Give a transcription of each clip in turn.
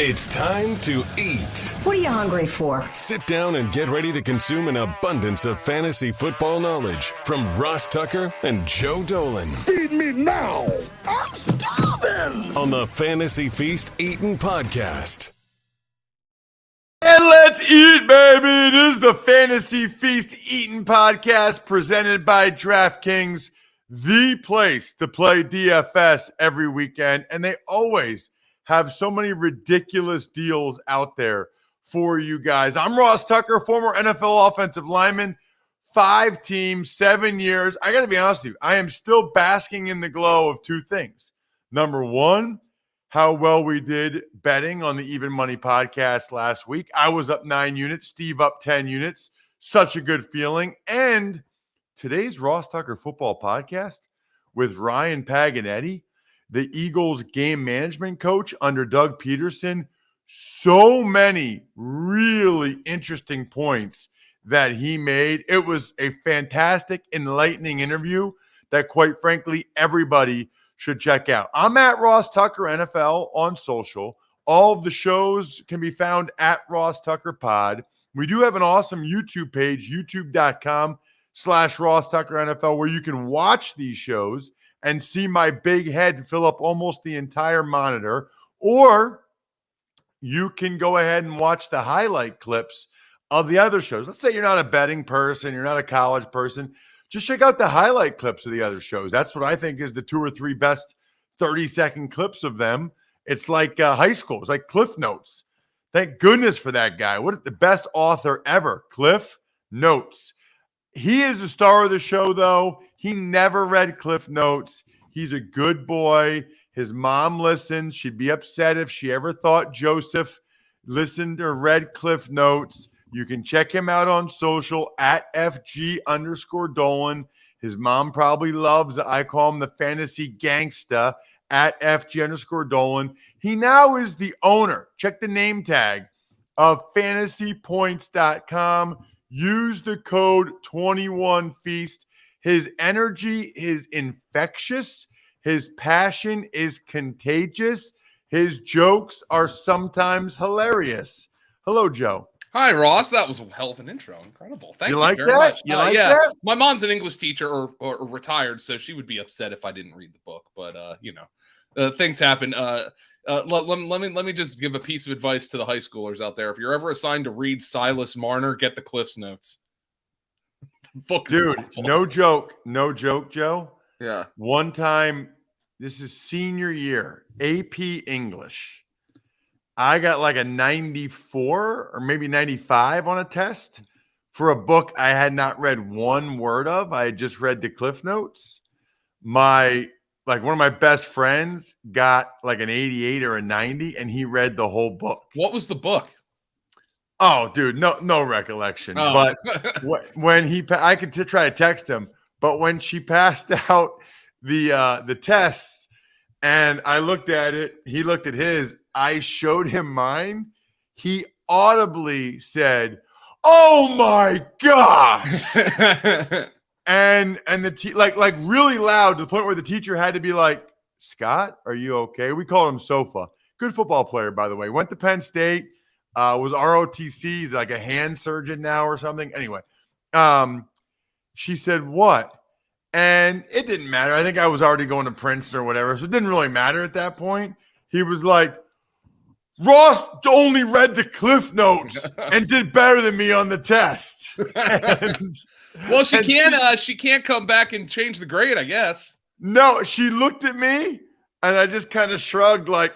It's time to eat. What are you hungry for? Sit down and get ready to consume an abundance of fantasy football knowledge from Ross Tucker and Joe Dolan. Feed me now. I'm starving. On the Fantasy Feast Eatin' Podcast. And let's eat, baby. This is the Fantasy Feast Eatin' Podcast presented by DraftKings, the place to play DFS every weekend. And they always have so many ridiculous deals out there for you guys. I'm Ross Tucker, former NFL offensive lineman, 5 teams, 7 years. I got to be honest with you, I am still basking in the glow of 2 things. Number one, how well we did betting on the Even Money podcast last week. I was up 9 units, Steve up 10 units. Such a good feeling. And today's Ross Tucker football podcast with Ryan Paganetti, the Eagles game management coach under Doug Peterson. So many really interesting points that he made. It was a fantastic, enlightening interview that, quite frankly, everybody should check out. I'm at Ross Tucker NFL on social. All of the shows can be found at Ross Tucker Pod. We do have an awesome YouTube page, youtube.com/Ross Tucker NFL, where you can watch these shows and see my big head fill up almost the entire monitor. Or you can go ahead and watch the highlight clips of the other shows. Let's say you're not a betting person, you're not a college person. Just check out the highlight clips of the other shows. That's what I think is the 2 or 3 best 30-second clips of them. It's like high school. It's like Cliff Notes. Thank goodness for that guy. What the best author ever, Cliff Notes. He is the star of the show, though. He never read Cliff Notes. He's a good boy. His mom listened. She'd be upset if she ever thought Joseph listened or read Cliff Notes. You can check him out on social at FG_Dolan. His mom probably loves, I call him the fantasy gangsta, at FG_Dolan. He now is the owner. Check the name tag of fantasypoints.com. Use the code 21Feast. His energy is infectious. His passion is contagious. His jokes are sometimes hilarious. Hello, Joe. Hi, Ross. That was a hell of an intro. Incredible. Thank you like very that? much. You like yeah. that? My mom's an English teacher or retired, so she would be upset if I didn't read the book. But, things happen. Let me just give a piece of advice to the high schoolers out there. If you're ever assigned to read Silas Marner, get the Cliff's Notes. Dude, no joke, Joe. Yeah. One time, this is senior year, AP English. I got like a 94 or maybe 95 on a test for a book I had not read one word of. I had just read the Cliff Notes. One of my best friends got like an 88 or a 90, and he read the whole book. What was the book? Oh, dude, no recollection. Oh. But when I could try to text him, but when she passed out the tests, and I looked at it, he looked at his. I showed him mine. He audibly said, "Oh my gosh!" and the like really loud to the point where the teacher had to be like, "Scott, are you okay?" We called him Sofa. Good football player, by the way. Went to Penn State. Was ROTC. He's like a hand surgeon now or something. Anyway, she said, "What?" And it didn't matter. I think I was already going to Princeton or whatever, so it didn't really matter at that point. He was like, "Ross only read the Cliff Notes and did better than me on the test." Well, she can't come back and change the grade, I guess. No, she looked at me, and I just kind of shrugged like,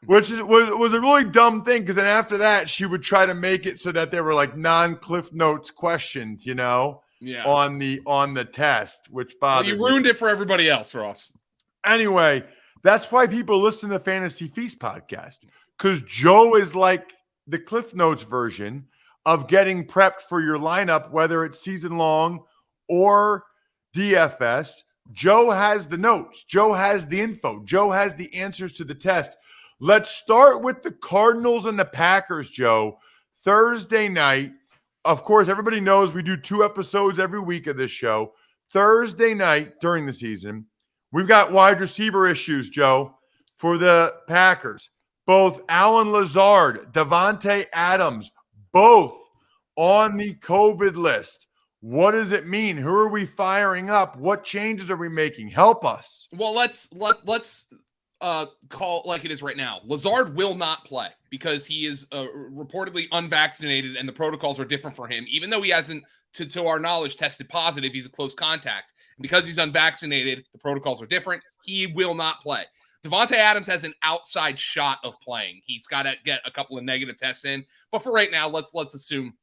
which was a really dumb thing, because then after that, she would try to make it so that there were like non-Cliff Notes questions, on the test, which bothered me. You ruined it for everybody else, Ross. Anyway, that's why people listen to the Fantasy Feast podcast, because Joe is like the Cliff Notes version of getting prepped for your lineup, whether it's season long or DFS. Joe has the notes. Joe has the info. Joe has the answers to the test. Let's start with the Cardinals and the Packers, Joe. Thursday night. Of course, everybody knows we do 2 episodes every week of this show. Thursday night during the season, we've got wide receiver issues, Joe. for the Packers. Both Allen Lazard, Davante Adams, both on the COVID list. What does it mean? Who are we firing up? What changes are we making? Help us. Well, let's call like it is right now. Lazard will not play because he is reportedly unvaccinated and the protocols are different for him, even though he hasn't, to our knowledge, tested positive. He's a close contact. And because he's unvaccinated, the protocols are different. He will not play. Davante Adams has an outside shot of playing. He's got to get a couple of negative tests in. But for right now, let's assume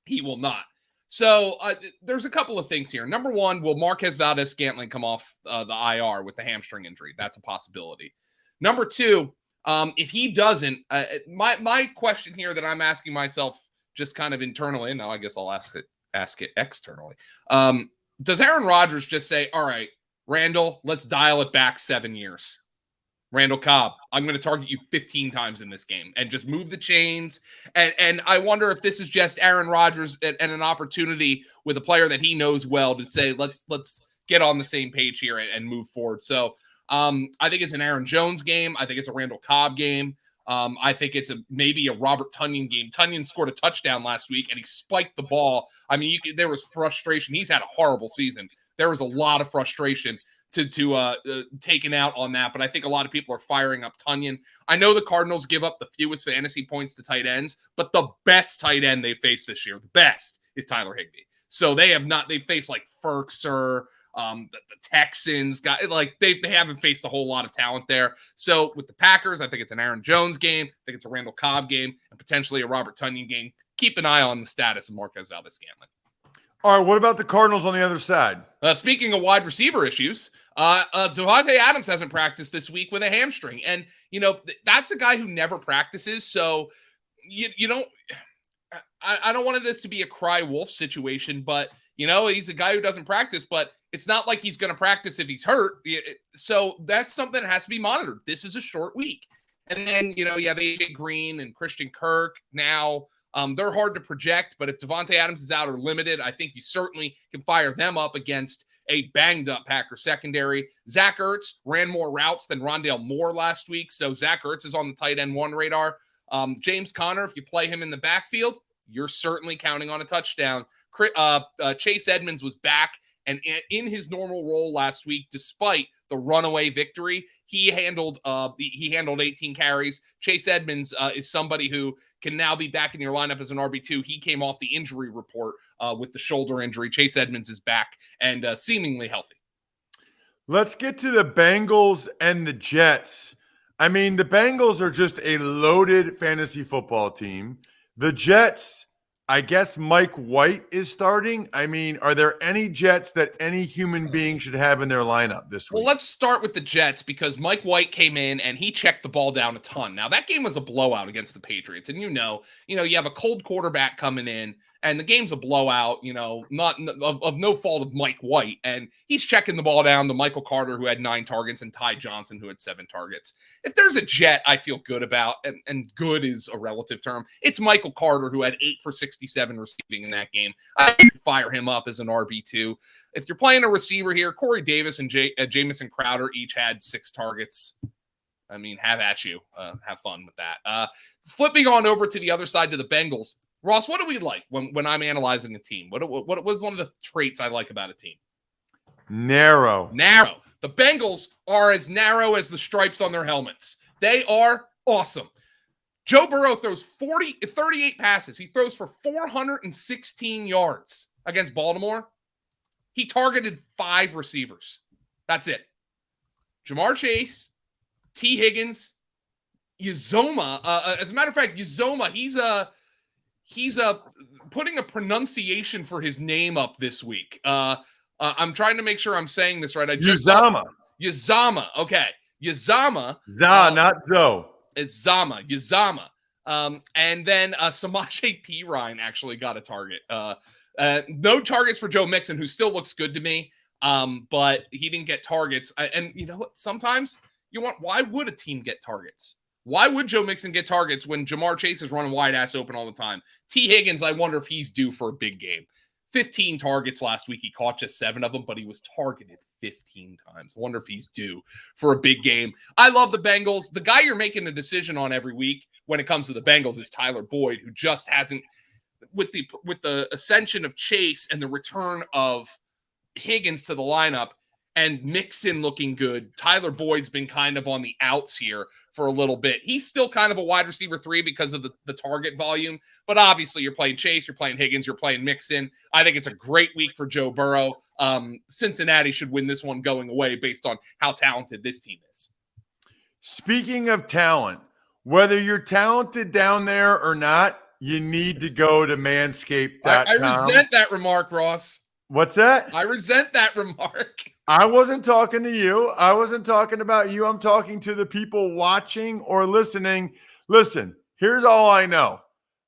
he will not. So there's a couple of things here. Number one, will Marquez Valdez-Scantling come off the IR with the hamstring injury? That's a possibility. Number two, if he doesn't, my question here that I'm asking myself just kind of internally, and now I guess I'll ask it externally. Does Aaron Rodgers just say, all right, Randall, let's dial it back 7 years? Randall Cobb, I'm going to target you 15 times in this game and just move the chains. And I wonder if this is just Aaron Rodgers and an opportunity with a player that he knows well to say, let's get on the same page here and move forward. So I think it's an Aaron Jones game. I think it's a Randall Cobb game. I think it's maybe a Robert Tonyan game. Tonyan scored a touchdown last week and he spiked the ball. I mean, there was frustration. He's had a horrible season. There was a lot of frustration to taken out on that, but I think a lot of people are firing up Tonyan. I know the Cardinals give up the fewest fantasy points to tight ends, but the best tight end they faced this year, the best, is Tyler Higbee. So they faced like Ferkser, the Texans, they haven't faced a whole lot of talent there. So with the Packers, I think it's an Aaron Jones game. I think it's a Randall Cobb game and potentially a Robert Tonyan game. Keep an eye on the status of Marquez Valdez-Scantling. All right, what about the Cardinals on the other side? Speaking of wide receiver issues, Davante Adams hasn't practiced this week with a hamstring. And, that's a guy who never practices. So you don't – I don't want this to be a cry wolf situation, but, he's a guy who doesn't practice, but it's not like he's going to practice if he's hurt. So that's something that has to be monitored. This is a short week. And then, you have A.J. Green and Christian Kirk now. They're hard to project, but if Davante Adams is out or limited, I think you certainly can fire them up against a banged-up Packers secondary. Zach Ertz ran more routes than Rondale Moore last week, so Zach Ertz is on the tight end one radar. James Conner, if you play him in the backfield, you're certainly counting on a touchdown. Chase Edmonds was back, and in his normal role last week, despite the runaway victory, he handled 18 carries. Chase Edmonds is somebody who can now be back in your lineup as an RB2. He came off the injury report with the shoulder injury. Chase Edmonds is back and seemingly healthy. Let's get to the Bengals and the Jets. I mean, the Bengals are just a loaded fantasy football team. The Jets, I guess Mike White is starting. I mean, are there any Jets that any human being should have in their lineup this week? Well, let's start with the Jets because Mike White came in and he checked the ball down a ton. Now, that game was a blowout against the Patriots. And you have a cold quarterback coming in and the game's a blowout, not of no fault of Mike White. And he's checking the ball down to Michael Carter, who had 9 targets, and Ty Johnson, who had 7 targets. If there's a Jet I feel good about, and good is a relative term, it's Michael Carter, who had 8 for 67 receiving in that game. I can fire him up as an RB2. If you're playing a receiver here, Corey Davis and Jamison Crowder each had 6 targets. I mean, have at you. Have fun with that. Flipping on over to the other side to the Bengals. Ross, what do we like when I'm analyzing a team? What was one of the traits I like about a team? Narrow. The Bengals are as narrow as the stripes on their helmets. They are awesome. Joe Burrow throws 38 passes. He throws for 416 yards against Baltimore. He targeted 5 receivers. That's it. Jamar Chase, T. Higgins, Uzomah. As a matter of fact, Uzomah, he's putting a pronunciation for his name up this week. I'm trying to make sure I'm saying this right. Uzomah. Okay. Uzomah. Not Zoe. It's Uzomah. And then Samaje Perine actually got a target. No targets for Joe Mixon, who still looks good to me. But he didn't get targets. And you know what? Sometimes why would a team get targets? Why would Joe Mixon get targets when Jamar Chase is running wide ass open all the time? T. Higgins, I wonder if he's due for a big game. 15 targets last week. He caught just 7 of them, but he was targeted 15 times. I wonder if he's due for a big game. I love the Bengals. The guy you're making a decision on every week when it comes to the Bengals is Tyler Boyd, who just hasn't, with the ascension of Chase and the return of Higgins to the lineup and Mixon looking good, Tyler Boyd's been kind of on the outs here for a little bit. He's still kind of a wide receiver 3 because of the target volume, but obviously you're playing Chase, you're playing Higgins, you're playing Mixon. I think it's a great week for Joe Burrow. Cincinnati should win this one going away based on how talented this team is. Speaking of talent, whether you're talented down there or not, you need to go to manscaped.com. I resent that remark, Ross. What's that? I resent that remark. I wasn't talking to you. I wasn't talking about you. I'm talking to the people watching or listening. Listen, here's all I know.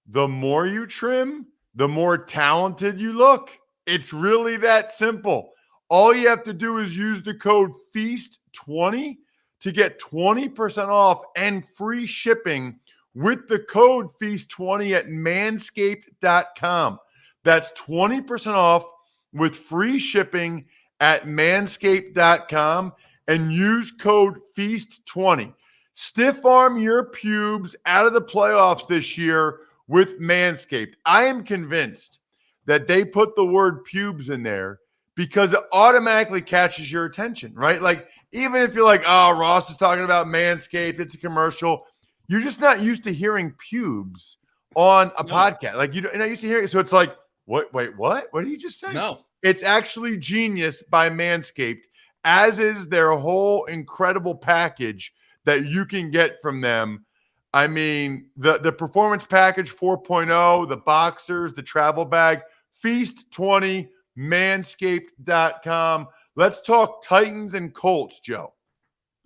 The more you trim, the more talented you look. It's really that simple. All you have to do is use the code FEAST20 to get 20% off and free shipping with the code FEAST20 at manscaped.com. That's 20% off with free shipping at manscaped.com and use code FEAST20. Stiff arm your pubes out of the playoffs this year with Manscaped. I am convinced that they put the word pubes in there because it automatically catches your attention, right? Like, even if you're like, oh, Ross is talking about Manscaped, it's a commercial, you're just not used to hearing pubes on a podcast. Like, you're not used to hearing it. So it's like, what? Wait, what? What did you just say? No. It's actually genius by Manscaped, as is their whole incredible package that you can get from them. I mean, the Performance Package 4.0, the boxers, the travel bag, Feast20, manscaped.com. Let's talk Titans and Colts, Joe.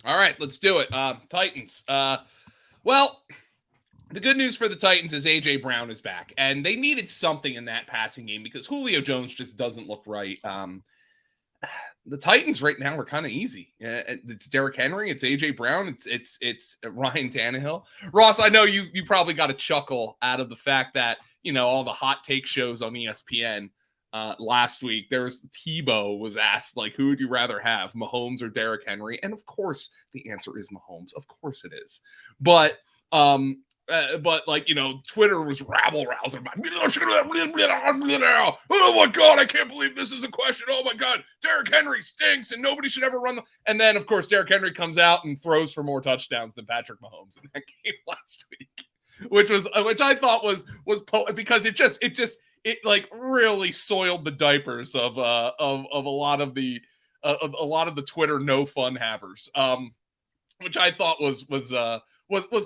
All right, let's do it. Titans. Well, the good news for the Titans is A.J. Brown is back, and they needed something in that passing game because Julio Jones just doesn't look right. The Titans right now are kind of easy. It's Derrick Henry, it's A.J. Brown, it's Ryan Tannehill. Ross, I know you probably got a chuckle out of the fact that, you know, all the hot take shows on ESPN last week, Tebow was asked, like, who would you rather have, Mahomes or Derrick Henry? And of course, the answer is Mahomes. Of course it is. But like, you know, Twitter was rabble-rousing about, oh my God, I can't believe this is a question. Oh my God, Derrick Henry stinks and nobody should ever run. And then, of course, Derrick Henry comes out and throws for more touchdowns than Patrick Mahomes in that game last week, which I thought was because it like really soiled the diapers of a lot of the Twitter no fun havers, which I thought was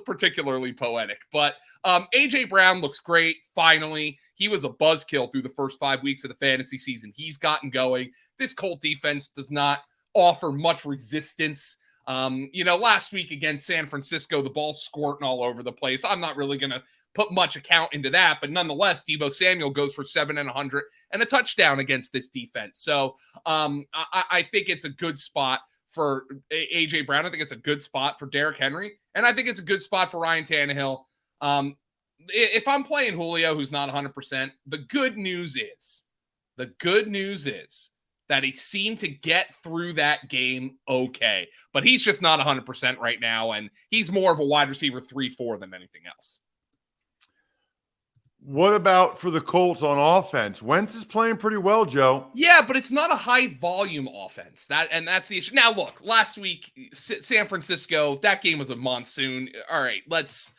particularly poetic. But A.J. Brown looks great. Finally, he was a buzzkill through the first 5 weeks of the fantasy season. He's gotten going. This Colt defense does not offer much resistance. You know, last week against San Francisco, the ball's squirting all over the place. I'm not really going to put much account into that, but nonetheless, Deebo Samuel goes for 700 and a touchdown against this defense. So I think it's a good spot for A.J. Brown. I think it's a good spot for Derrick Henry. And I think it's a good spot for Ryan Tannehill. If I'm playing Julio, who's not 100%, the good news is that he seemed to get through that game okay. But he's just not 100% right now, and he's more of a wide receiver 3-4 than anything else. What about for the Colts on offense? Wentz is playing pretty well, Joe. Yeah, but it's not a high volume offense. That's the issue. Now, look, last week, San Francisco, that game was a monsoon. All right, let's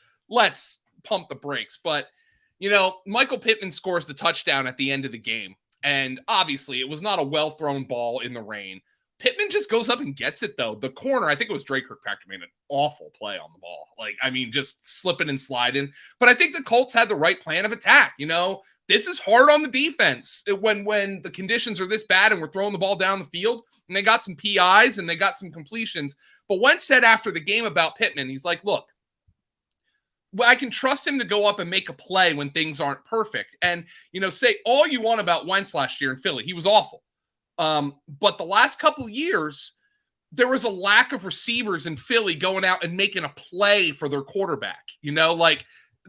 pump the brakes. But, you know, Michael Pittman scores the touchdown at the end of the game. And obviously, it was not a well-thrown ball in the rain. Pittman just goes up and gets it, though. The corner, I think it was Drake Kirkpatrick, made an awful play on the ball. Like, I mean, just slipping and sliding. But I think the Colts had the right plan of attack. You know, this is hard on the defense when the conditions are this bad and we're throwing the ball down the field. And they got some PIs and they got some completions. But Wentz said after the game about Pittman, he's like, look, I can trust him to go up and make a play when things aren't perfect. And, you know, say all you want about Wentz last year in Philly. He was awful. But the last couple of years, there was a lack of receivers in Philly going out and making a play for their quarterback. You know, like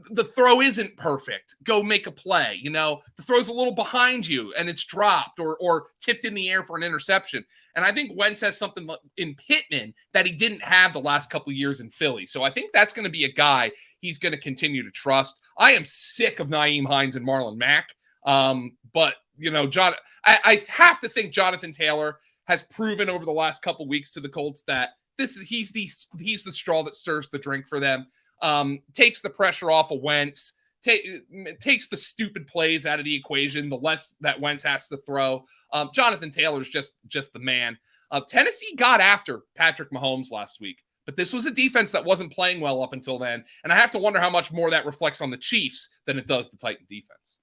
the throw isn't perfect. Go make a play. The throw's a little behind you and it's dropped or tipped in the air for an interception. And I think Wentz has something in Pittman that he didn't have the last couple of years in Philly. So I think that's going to be a guy he's going to continue to trust. I am sick of Nyheim Hines and Marlon Mack. But John, I have to think Jonathan Taylor has proven over the last couple weeks to the Colts that he's the straw that stirs the drink for them. Takes the pressure off of Wentz, takes the stupid plays out of the equation, the less that Wentz has to throw. Jonathan Taylor's just the man. Tennessee got after Patrick Mahomes last week, but this was a defense that wasn't playing well up until then, and I have to wonder how much more that reflects on the Chiefs than it does the Titan defense.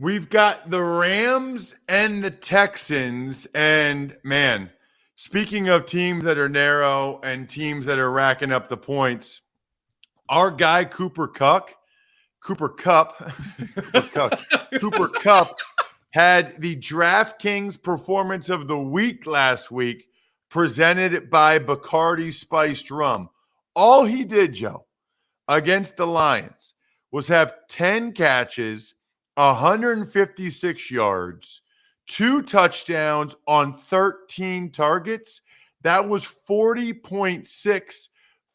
We've got the Rams and the Texans, and man, speaking of teams that are narrow and teams that are racking up the points, our guy Cooper Kupp had the DraftKings Performance of the Week last week, presented by Bacardi Spiced Rum. All he did, Joe, against the Lions was have 10 catches, 156 yards, 2 touchdowns on 13 targets. That was 40.6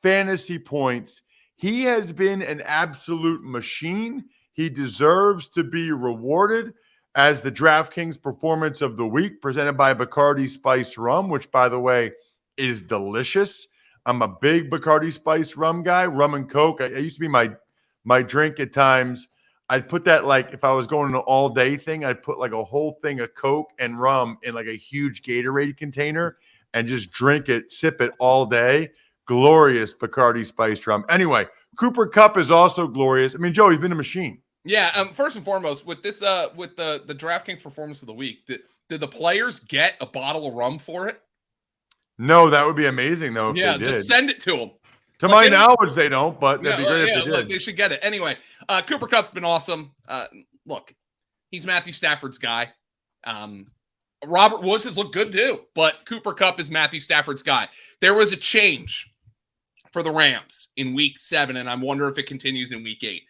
fantasy points. He has been an absolute machine. He deserves to be rewarded as the DraftKings Performance of the Week, presented by Bacardi Spiced Rum, which, by the way, is delicious. I'm a big Bacardi Spiced Rum guy. Rum and Coke. I used to be my drink at times. I'd put that, like, if I was going an all-day thing, I'd put like a whole thing of Coke and rum in like a huge Gatorade container and just drink it, sip it all day. Glorious Bacardi Spiced Rum. Anyway, Cooper Kupp is also glorious. I mean, Joe, he's been a machine. Yeah, first and foremost, with this, with the DraftKings Performance of the Week, did the players get a bottle of rum for it? No, that would be amazing, though, if they did. Just send it to them. To my knowledge, they don't, but that'd be great if they did. They should get it. Anyway, Cooper Kupp's been awesome. Look, he's Matthew Stafford's guy. Robert Woods has looked good too, but Cooper Kupp is Matthew Stafford's guy. There was a change for the Rams in week 7, and I wonder if it continues in week 8.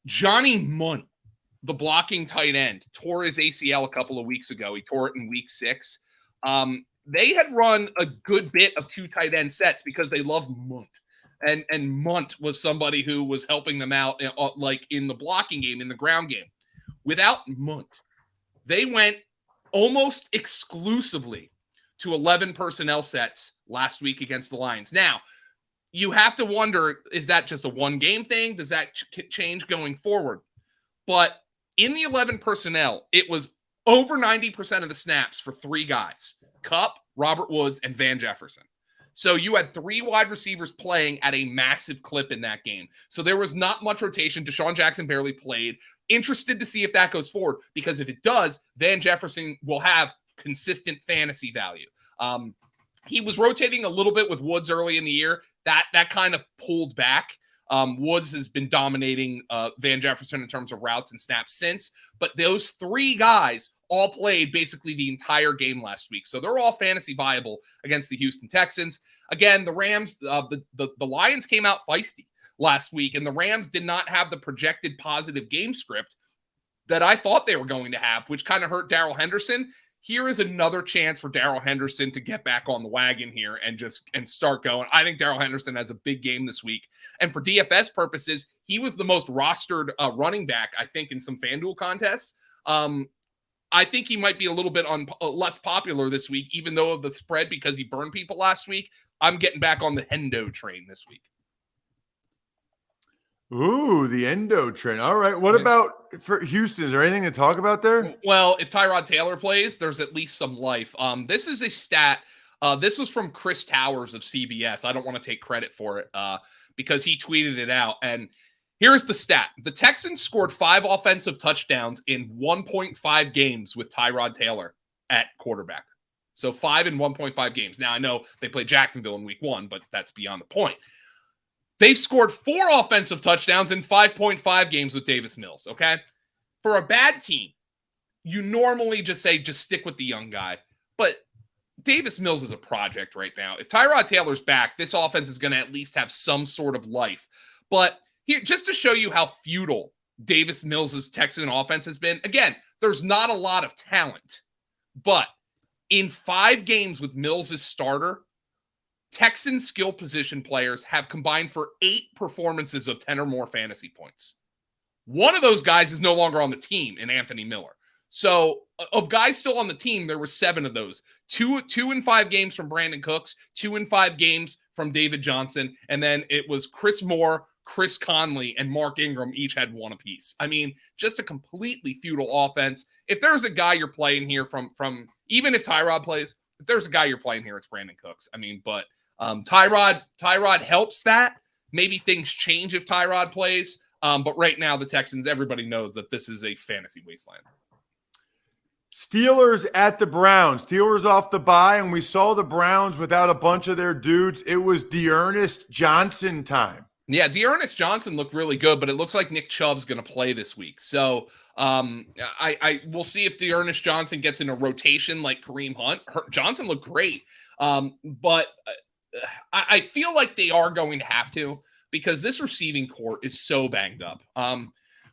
Johnny Munt, the blocking tight end, tore his ACL a couple of weeks ago. He tore it in week 6. They had run a good bit of 2 tight end sets because they love Munt. And Munt was somebody who was helping them out like in the blocking game, in the ground game. Without Munt, they went almost exclusively to 11 personnel sets last week against the Lions. Now, you have to wonder, is that just a one-game thing? Does that change going forward? But in the 11 personnel, it was over 90% of the snaps for 3 guys: Kupp, Robert Woods, and Van Jefferson. So you had 3 wide receivers playing at a massive clip in that game. So there was not much rotation. Deshaun Jackson barely played. Interested to see if that goes forward, because if it does, Van Jefferson will have consistent fantasy value. He was rotating a little bit with Woods early in the year. That kind of pulled back. Woods has been dominating Van Jefferson in terms of routes and snaps since, but those 3 guys all played basically the entire game last week. So they're all fantasy viable against the Houston Texans. Again, the Rams, the Lions came out feisty last week, and the Rams did not have the projected positive game script that I thought they were going to have, which kind of hurt Darrell Henderson. Here is another chance for Darrell Henderson to get back on the wagon here and start going. I think Darrell Henderson has a big game this week. And for DFS purposes, he was the most rostered running back, I think, in some FanDuel contests. I think he might be a little bit less popular this week, even though of the spread, because he burned people last week. I'm getting back on the Hendo train this week. Ooh, the Endo train. All right. What about for Houston? Is there anything to talk about there? Well, if Tyrod Taylor plays, there's at least some life. This is a stat. This was from Chris Towers of CBS. I don't want to take credit for it because he tweeted it out. And here's the stat. The Texans scored 5 offensive touchdowns in 1.5 games with Tyrod Taylor at quarterback. So 5 in 1.5 games. Now, I know they played Jacksonville in week 1, but that's beyond the point. They've scored 4 offensive touchdowns in 5.5 games with Davis Mills, okay? For a bad team, you normally just stick with the young guy. But Davis Mills is a project right now. If Tyrod Taylor's back, this offense is going to at least have some sort of life. But here, just to show you how futile Davis Mills' Texan offense has been. Again, there's not a lot of talent, but in 5 games with Mills as starter, Texan skill position players have combined for 8 performances of 10 or more fantasy points. One of those guys is no longer on the team in Anthony Miller. So of guys still on the team, there were 7 of those. 2 in 5 games from Brandon Cooks, 2 in 5 games from David Johnson, and then it was Chris Moore, Chris Conley, and Mark Ingram each had 1 apiece. I mean, just a completely futile offense. If there's a guy you're playing here from even if Tyrod plays, if there's a guy you're playing here, it's Brandon Cooks. I mean, but Tyrod helps that. Maybe things change if Tyrod plays. But right now, the Texans, everybody knows that this is a fantasy wasteland. Steelers at the Browns. Steelers off the bye, and we saw the Browns without a bunch of their dudes. It was D'Ernest Johnson time. Yeah, D'Ernest Johnson looked really good, but it looks like Nick Chubb's going to play this week. So I will see if D'Ernest Johnson gets in a rotation like Kareem Hunt. Johnson looked great, but I feel like they are going to have to, because this receiving corps is so banged up.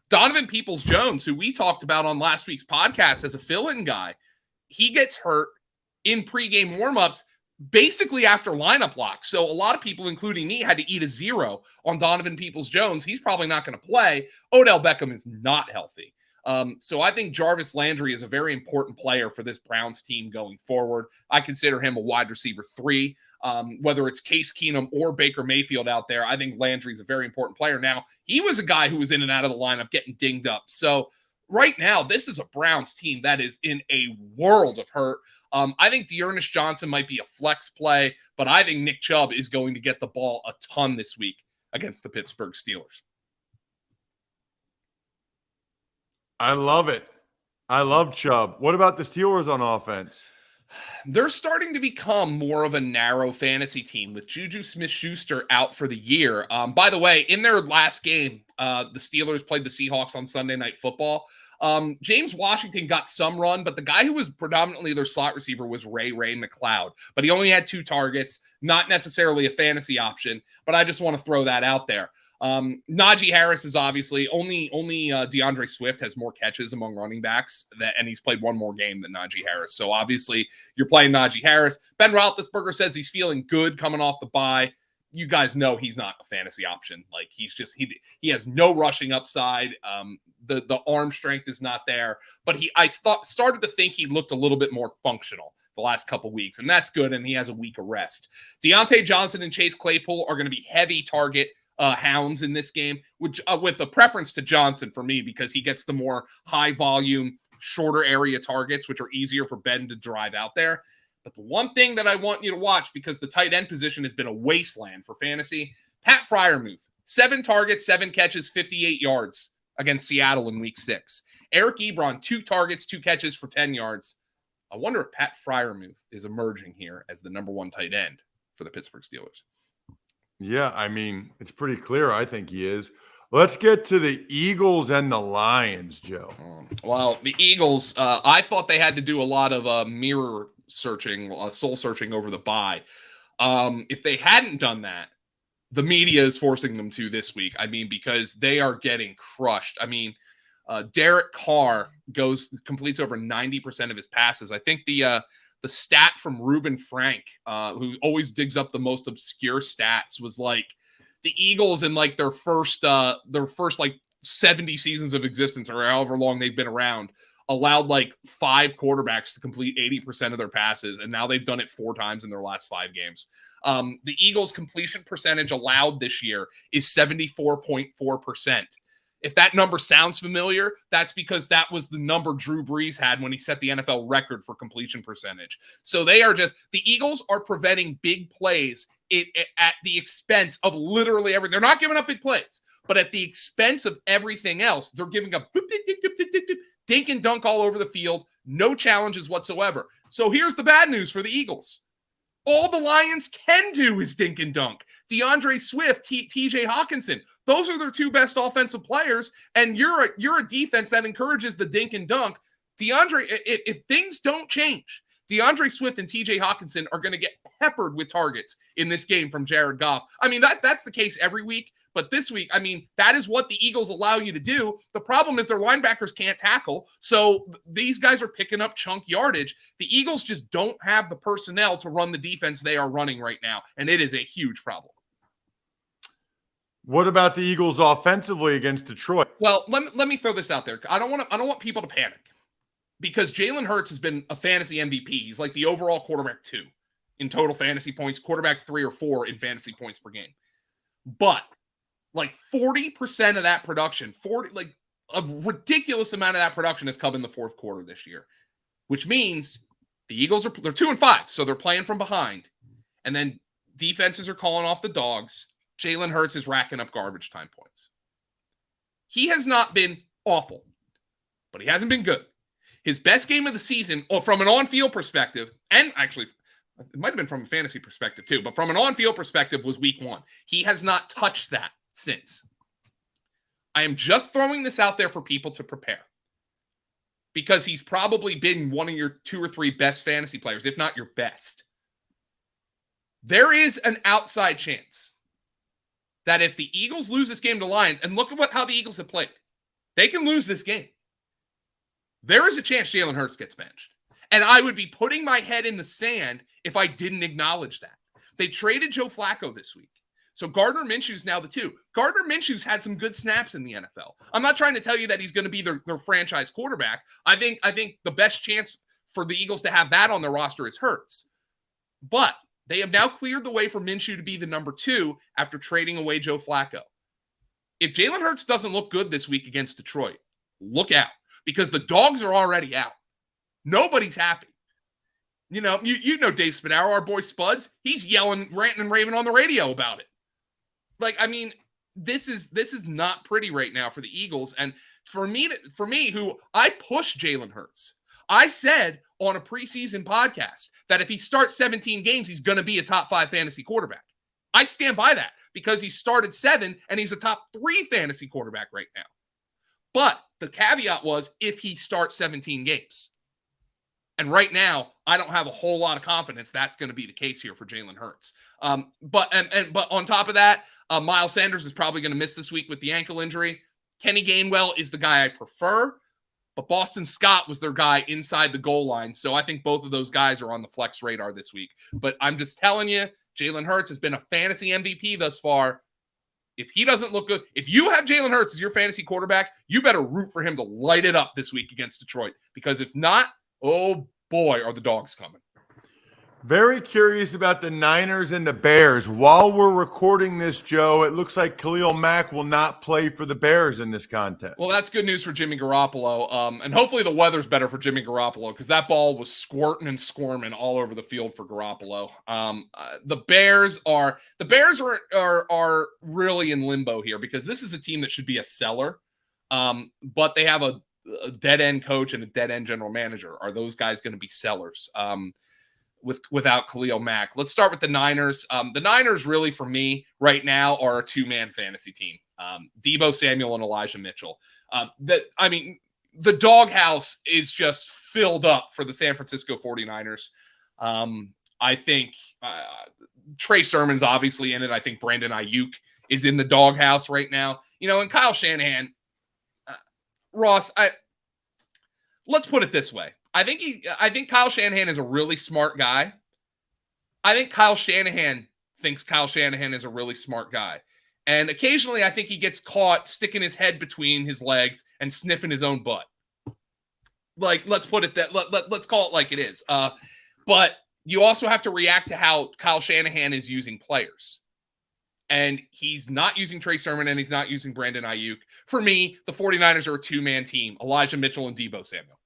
Donovan Peoples-Jones, who we talked about on last week's podcast as a fill-in guy, he gets hurt in pregame warmups basically after lineup lock. So a lot of people, including me, had to eat a 0 on Donovan Peoples-Jones. He's probably not going to play. Odell Beckham is not healthy. So I think Jarvis Landry is a very important player for this Browns team going forward. I consider him a wide receiver 3. Whether it's Case Keenum or Baker Mayfield out there, I think Landry is a very important player. Now, he was a guy who was in and out of the lineup getting dinged up. So right now, this is a Browns team that is in a world of hurt. I think D'Ernest Johnson might be a flex play, but I think Nick Chubb is going to get the ball a ton this week against the Pittsburgh Steelers. I love it. I love Chubb. What about the Steelers on offense? They're starting to become more of a narrow fantasy team with Juju Smith-Schuster out for the year. By the way, in their last game, the Steelers played the Seahawks on Sunday Night Football. James Washington got some run, but the guy who was predominantly their slot receiver was Ray McLeod. But he only had 2 targets, not necessarily a fantasy option, but I just want to throw that out there. Najee Harris is obviously only DeAndre Swift has more catches among running backs, and he's played 1 more game than Najee Harris. So obviously you're playing Najee Harris. Ben Roethlisberger says he's feeling good coming off the bye. You guys know he's not a fantasy option. Like he's just, he has no rushing upside. The arm strength is not there, but I started to think he looked a little bit more functional the last couple weeks, and that's good. And he has a week of rest. Deontay Johnson and Chase Claypool are going to be heavy target hounds in this game, which with a preference to Johnson for me, because he gets the more high volume, shorter area targets, which are easier for Ben to drive out there. But the one thing that I want you to watch, because the tight end position has been a wasteland for fantasy, Pat Freiermuth, 7 targets, 7 catches, 58 yards against Seattle in week 6. Eric Ebron, 2 targets, 2 catches for 10 yards. I wonder if Pat Freiermuth is emerging here as the number 1 tight end for the Pittsburgh Steelers. Yeah, I mean, it's pretty clear. I think he is. Let's get to the Eagles and the Lions, Joe. Well, the Eagles, I thought they had to do a lot of mirror searching, soul searching over the bye. If they hadn't done that, the media is forcing them to this week. I mean, because they are getting crushed. I mean, Derek Carr completes over 90% of his passes. I think the stat from Reuben Frank, who always digs up the most obscure stats, was like the Eagles in like their first like 70 seasons of existence, or however long they've been around, allowed like 5 quarterbacks to complete 80% of their passes. And now they've done it 4 times in their last 5 games. The Eagles completion percentage allowed this year is 74.4%. If that number sounds familiar, that's because that was the number Drew Brees had when he set the NFL record for completion percentage. So the Eagles are preventing big plays at the expense of literally everything. They're not giving up big plays, but at the expense of everything else, they're giving up dink and dunk all over the field, no challenges whatsoever. So here's the bad news for the Eagles. All the Lions can do is dink and dunk. DeAndre Swift, TJ Hawkinson, those are their 2 best offensive players, and you're a defense that encourages the dink and dunk. DeAndre, if things don't change, DeAndre Swift and TJ Hawkinson are going to get peppered with targets in this game from Jared Goff. I mean, that's the case every week. But this week, I mean, that is what the Eagles allow you to do. The problem is their linebackers can't tackle. So these guys are picking up chunk yardage. The Eagles just don't have the personnel to run the defense they are running right now. And it is a huge problem. What about the Eagles offensively against Detroit? Well, let me throw this out there. I don't want people to panic because Jalen Hurts has been a fantasy MVP. He's like the overall quarterback 2 in total fantasy points, quarterback 3 or 4 in fantasy points per game. But like 40% of that production, a ridiculous amount of that production has come in the fourth quarter this year, which means the Eagles they're 2-5, so they're playing from behind, and then defenses are calling off the dogs. Jalen Hurts is racking up garbage time points. He has not been awful, but he hasn't been good. His best game of the season, or from an on-field perspective, and actually it might have been from a fantasy perspective too, but from an on-field perspective was week 1. He has not touched that since. I am just throwing this out there for people to prepare because he's probably been one of your 2 or 3 best fantasy players, if not your best. There is an outside chance that if the Eagles lose this game to Lions, and look at how the Eagles have played, they can lose this game. There is a chance Jalen Hurts gets benched. And I would be putting my head in the sand if I didn't acknowledge that. They traded Joe Flacco this week. So Gardner Minshew's now the 2. Gardner Minshew's had some good snaps in the NFL. I'm not trying to tell you that he's going to be their franchise quarterback. I think the best chance for the Eagles to have that on their roster is Hurts. But they have now cleared the way for Minshew to be the number 2 after trading away Joe Flacco. If Jalen Hurts doesn't look good this week against Detroit, look out, because the dogs are already out. Nobody's happy. You know Dave Spadaro, our boy Spuds, he's yelling, ranting, and raving on the radio about it. Like, I mean, this is not pretty right now for the Eagles. And for me, who I push Jalen Hurts, I said on a preseason podcast that if he starts 17 games, he's going to be a top 5 fantasy quarterback. I stand by that because he started 7 and he's a top 3 fantasy quarterback right now. But the caveat was if he starts 17 games. And right now, I don't have a whole lot of confidence that's going to be the case here for Jalen Hurts. But on top of that, Miles Sanders is probably going to miss this week with the ankle injury. Kenny Gainwell is the guy I prefer, but Boston Scott was their guy inside the goal line. So I think both of those guys are on the flex radar this week. But I'm just telling you, Jalen Hurts has been a fantasy MVP thus far. If he doesn't look good, if you have Jalen Hurts as your fantasy quarterback, you better root for him to light it up this week against Detroit. Because if not, oh boy, are the dogs coming. Very curious about the Niners and the Bears. While we're recording this, Joe, it looks like Khalil Mack will not play for the Bears in this contest. Well, that's good news for Jimmy Garoppolo. And hopefully the weather's better for Jimmy Garoppolo because that ball was squirting and squirming all over the field for Garoppolo. The Bears are really in limbo here because this is a team that should be a seller. But they have a dead-end coach and a dead-end general manager. Are those guys going to be sellers? Without Khalil Mack. Let's start with the Niners. The Niners really, for me, right now are a 2-man fantasy team. Deebo Samuel and Elijah Mitchell. The doghouse is just filled up for the San Francisco 49ers. I think Trey Sermon's obviously in it. I think Brandon Ayuk is in the doghouse right now. And Kyle Shanahan, Ross, let's put it this way. I think Kyle Shanahan is a really smart guy. I think Kyle Shanahan thinks Kyle Shanahan is a really smart guy. And occasionally I think he gets caught sticking his head between his legs and sniffing his own butt. Like, let's put it that let's call it like it is. But you also have to react to how Kyle Shanahan is using players. And he's not using Trey Sermon and he's not using Brandon Ayuk. For me, the 49ers are a 2-man team, Elijah Mitchell and Deebo Samuel.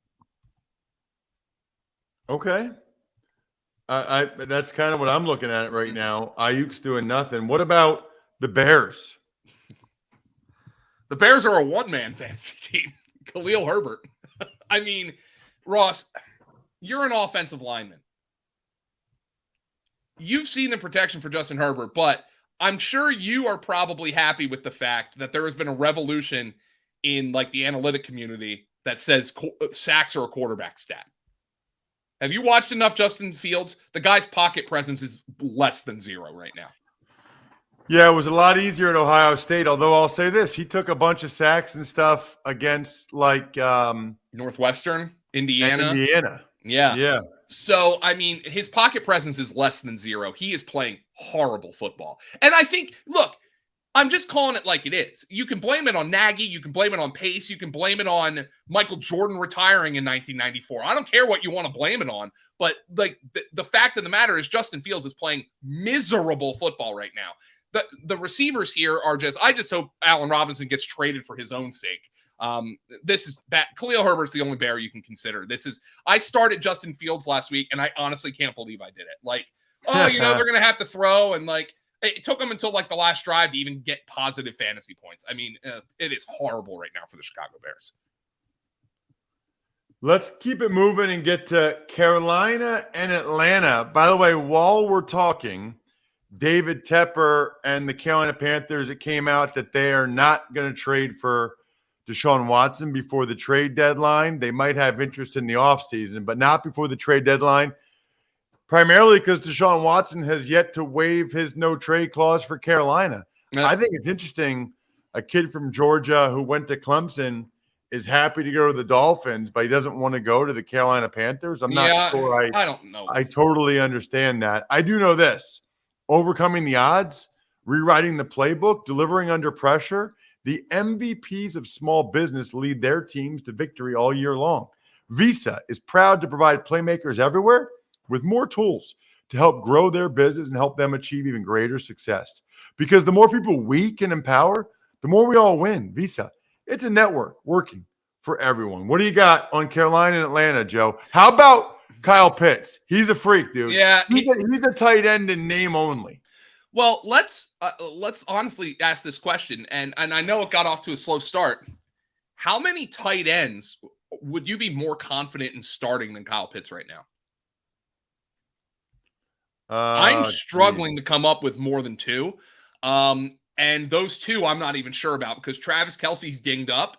Okay. That's kind of what I'm looking at right now. Ayuk's doing nothing. What about the Bears? The Bears are a 1-man fantasy team. Khalil Herbert. I mean, Ross, you're an offensive lineman. You've seen the protection for Justin Herbert, but I'm sure you are probably happy with the fact that there has been a revolution in like the analytic community that says sacks are a quarterback stat. Have you watched enough Justin Fields? The guy's pocket presence is less than 0 right now. Yeah, it was a lot easier at Ohio State, although I'll say this. He took a bunch of sacks and stuff against Northwestern, Indiana. Yeah. Yeah. So, I mean, his pocket presence is less than 0. He is playing horrible football. And I think, look, I'm just calling it like it is. You can blame it on Nagy. You can blame it on Pace. You can blame it on Michael Jordan retiring in 1994. I don't care what you want to blame it on. But, like, the fact of the matter is Justin Fields is playing miserable football right now. The receivers here are I just hope Allen Robinson gets traded for his own sake. This is bad. Khalil Herbert's the only bear you can consider. I started Justin Fields last week, and I honestly can't believe I did it. Like, they're going to have to throw, and like, it took them until like the last drive to even get positive fantasy points. I mean, it is horrible right now for the Chicago Bears. Let's keep it moving and get to Carolina and Atlanta. By the way, while we're talking, David Tepper and the Carolina Panthers, it came out that they are not going to trade for Deshaun Watson before the trade deadline. They might have interest in the offseason, but not before the trade deadline, primarily because Deshaun Watson has yet to waive his no-trade clause for Carolina. Yeah. I think it's interesting. A kid from Georgia who went to Clemson is happy to go to the Dolphins, but he doesn't want to go to the Carolina Panthers. I'm not sure. I don't know. I totally understand that. I do know this. Overcoming the odds, rewriting the playbook, delivering under pressure. The MVPs of small business lead their teams to victory all year long. Visa is proud to provide playmakers everywhere with more tools to help grow their business and help them achieve even greater success. Because the more people we can empower, the more we all win. Visa, it's a network working for everyone. What do you got on Carolina and Atlanta, Joe? How about Kyle Pitts? He's a freak, dude. Yeah, he's a tight end in name only. Well, let's honestly ask this question, and I know it got off to a slow start. How many tight ends would you be more confident in starting than Kyle Pitts right now? I'm struggling to come up with more than 2. And those 2 I'm not even sure about because Travis Kelce's dinged up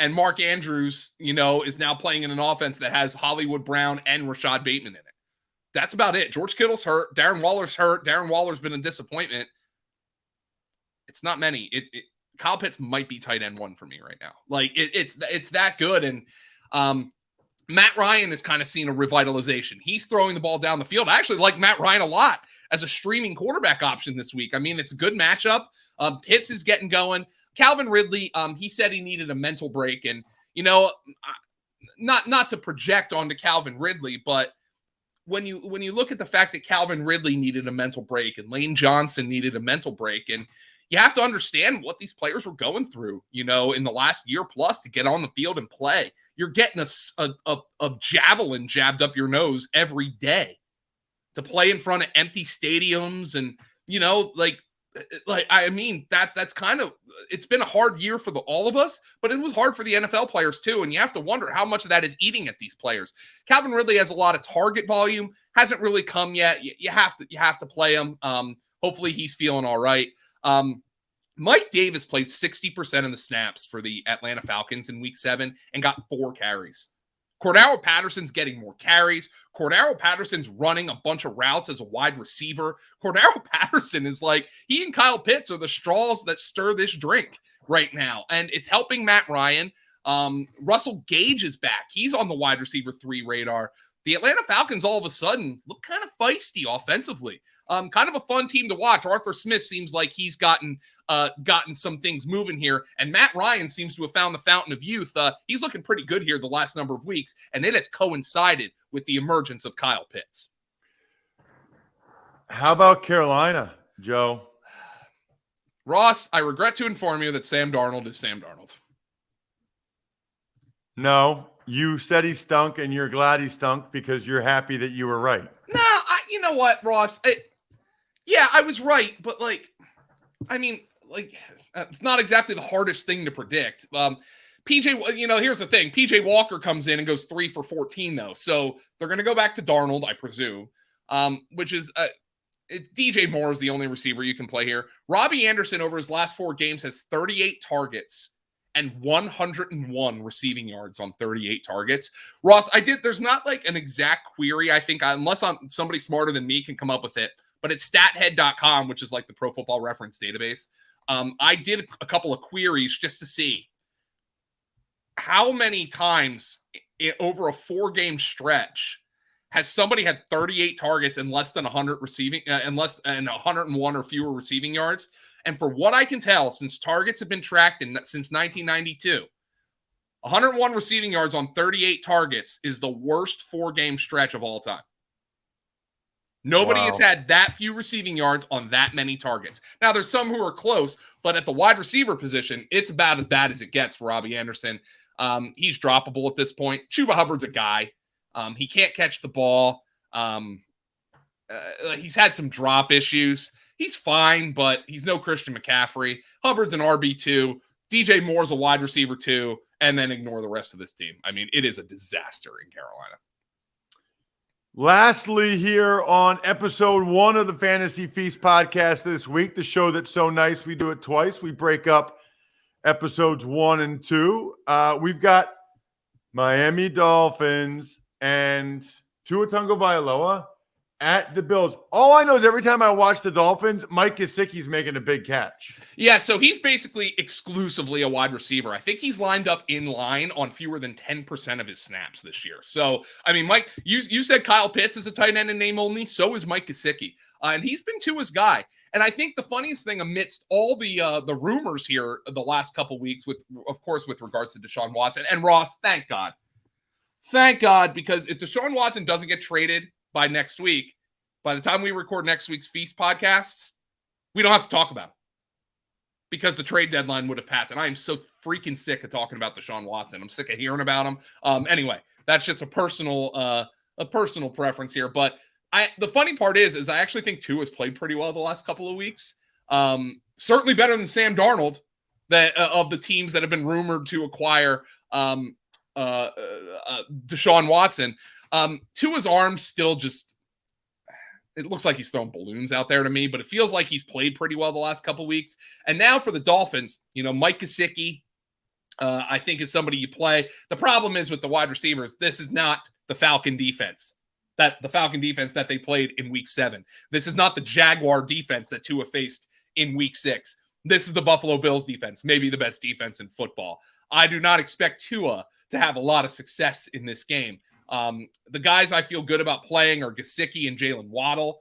and Mark Andrews, is now playing in an offense that has Hollywood Brown and Rashad Bateman in it. That's about it. George Kittle's hurt. Darren Waller's hurt. Darren Waller's been a disappointment. It's not many. Kyle Pitts might be tight end 1 for me right now. Like it's that good. And Matt Ryan has kind of seen a revitalization. He's throwing the ball down the field. I actually like Matt Ryan a lot as a streaming quarterback option this week. I mean, it's a good matchup. Pitts is getting going. Calvin Ridley, he said he needed a mental break. And, not to project onto Calvin Ridley, but when you look at the fact that Calvin Ridley needed a mental break and Lane Johnson needed a mental break, and you have to understand what these players were going through, in the last year plus to get on the field and play. You're getting a javelin jabbed up your nose every day to play in front of empty stadiums. And, that's kind of, it's been a hard year for all of us, but it was hard for the NFL players too. And you have to wonder how much of that is eating at these players. Calvin Ridley has a lot of target volume, hasn't really come yet. You have to play him. Hopefully he's feeling all right. Mike Davis played 60% of the snaps for the Atlanta Falcons in week 7 and got 4 carries. Cordero Patterson's getting more carries. Cordero Patterson's running a bunch of routes as a wide receiver. Cordero Patterson is like, he and Kyle Pitts are the straws that stir this drink right now. And it's helping Matt Ryan. Russell Gage is back. He's on the wide receiver 3 radar. The Atlanta Falcons all of a sudden look kind of feisty offensively. Kind of a fun team to watch. Arthur Smith seems like he's gotten some things moving here, and Matt Ryan seems to have found the fountain of youth. He's looking pretty good here the last number of weeks, and it has coincided with the emergence of Kyle Pitts. How about Carolina, Joe? Ross, I regret to inform you that Sam Darnold is Sam Darnold. No, you said he stunk, and you're glad he stunk because you're happy that you were right. No, you know what, Ross? I was right, but it's not exactly the hardest thing to predict. Here's the thing. PJ Walker comes in and goes 3 for 14, though. So they're going to go back to Darnold, I presume, which is DJ Moore is the only receiver you can play here. Robbie Anderson over his last 4 games has 38 targets and 101 receiving yards on 38 targets. Ross, there's not like an exact query, I think, unless somebody smarter than me can come up with it, but it's stathead.com, which is like the Pro Football Reference database. I did a couple of queries just to see how many times over a 4-game stretch has somebody had 38 targets and less than 100 receiving, and 101 or fewer receiving yards. And for what I can tell, since targets have been tracked since 1992, 101 receiving yards on 38 targets is the worst 4-game stretch of all time. Nobody has had that few receiving yards on that many targets. Now, there's some who are close, but at the wide receiver position, it's about as bad as it gets for Robbie Anderson. He's droppable at this point. Chuba Hubbard's a guy. He can't catch the ball. He's had some drop issues. He's fine, but he's no Christian McCaffrey. Hubbard's an RB2. DJ Moore's a wide receiver 2, and then ignore the rest of this team. I mean, it is a disaster in Carolina. Lastly, here on episode 1 of the Fantasy Feast podcast this week, the show that's so nice we do it twice. We break up episodes 1 and 2. We've got Miami Dolphins and Tua Tagovailoa at the Bills. All I know is every time I watch the Dolphins, Mike Gesicki's making a big catch. Yeah, so he's basically exclusively a wide receiver. I think he's lined up in line on fewer than 10% of his snaps this year. So, I mean, Mike, you said Kyle Pitts is a tight end in name only. So is Mike Gesicki. And he's been Tua's guy. And I think the funniest thing amidst all the rumors here the last couple weeks, with regards to Deshaun Watson and Ross, thank God, because if Deshaun Watson doesn't get traded by next week, by the time we record next week's Feast podcasts, we don't have to talk about it because the trade deadline would have passed. And I am so freaking sick of talking about Deshaun Watson. I'm sick of hearing about him. Anyway, that's just a personal preference here. But the funny part is I actually think Tua has played pretty well the last couple of weeks. Certainly better than Sam Darnold, of the teams that have been rumored to acquire Deshaun Watson. Tua's arm still just, it looks like he's throwing balloons out there to me, but it feels like he's played pretty well the last couple of weeks. And now for the Dolphins, Mike Gesicki, I think is somebody you play. The problem is with the wide receivers, this is not the Falcon defense that they played in week 7. This is not the Jaguar defense that Tua faced in week 6. This is the Buffalo Bills defense, maybe the best defense in football. I do not expect Tua to have a lot of success in this game. The guys I feel good about playing are Gesicki and Jalen Waddle.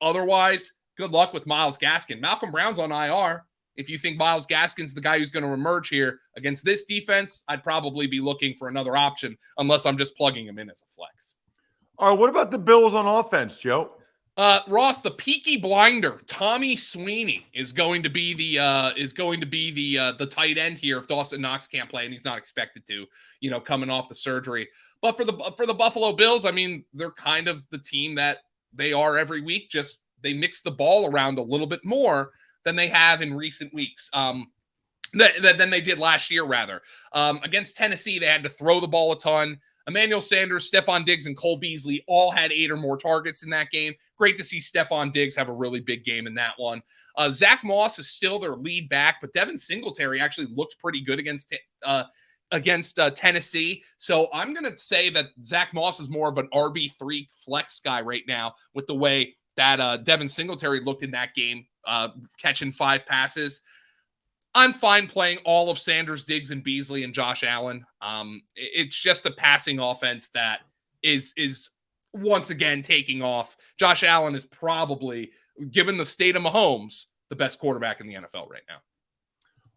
Otherwise, good luck with Myles Gaskin. Malcolm Brown's on IR. If you think Myles Gaskin's the guy who's going to emerge here against this defense, I'd probably be looking for another option unless I'm just plugging him in as a flex. All right, what about the Bills on offense, Joe? Ross, the Peaky Blinder, Tommy Sweeney is going to be the tight end here if Dawson Knox can't play, and he's not expected to, coming off the surgery. But for the Buffalo Bills, I mean, they're kind of the team that they are every week. Just they mix the ball around a little bit more than they have in recent weeks. Than they did last year, rather. Against Tennessee, they had to throw the ball a ton. Emmanuel Sanders, Stephon Diggs, and Cole Beasley all had 8 or more targets in that game. Great to see Stephon Diggs have a really big game in that one. Zach Moss is still their lead back, but Devin Singletary actually looked pretty good against Tennessee. So I'm going to say that Zach Moss is more of an RB3 flex guy right now with the way that Devin Singletary looked in that game, catching 5 passes. I'm fine playing all of Sanders, Diggs, and Beasley and Josh Allen. It's just a passing offense that is once again taking off. Josh Allen is probably, given the state of Mahomes, the best quarterback in the NFL right now.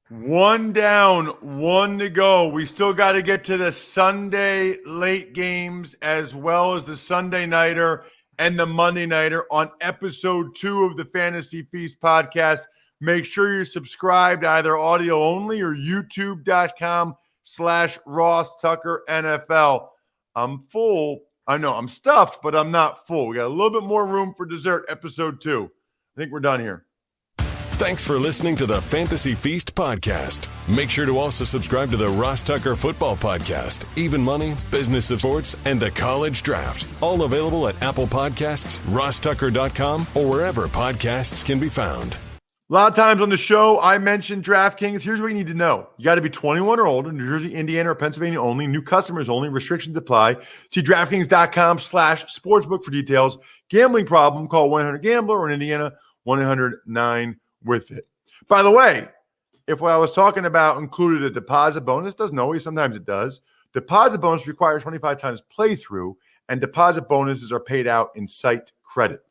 1 down, 1 to go. We still got to get to the Sunday late games as well as the Sunday nighter and the Monday nighter on episode 2 of the Fantasy Feast podcast. Make sure you're subscribed, either audio only or youtube.com/Ross Tucker NFL. I'm full. I know I'm stuffed, but I'm not full. We got a little bit more room for dessert, episode 2. I think we're done here. Thanks for listening to the Fantasy Feast podcast. Make sure to also subscribe to the Ross Tucker Football Podcast, Even Money, Business of Sports, and the College Draft. All available at Apple Podcasts, rosstucker.com, or wherever podcasts can be found. A lot of times on the show, I mentioned DraftKings. Here's what you need to know. You got to be 21 or older, New Jersey, Indiana, or Pennsylvania only. New customers only. Restrictions apply. See DraftKings.com/sportsbook for details. Gambling problem, call 1-800-GAMBLER, or in Indiana, 1-800-9-WITH-IT. By the way, if what I was talking about included a deposit bonus, doesn't always, sometimes it does. Deposit bonus requires 25 times playthrough, and deposit bonuses are paid out in site credit.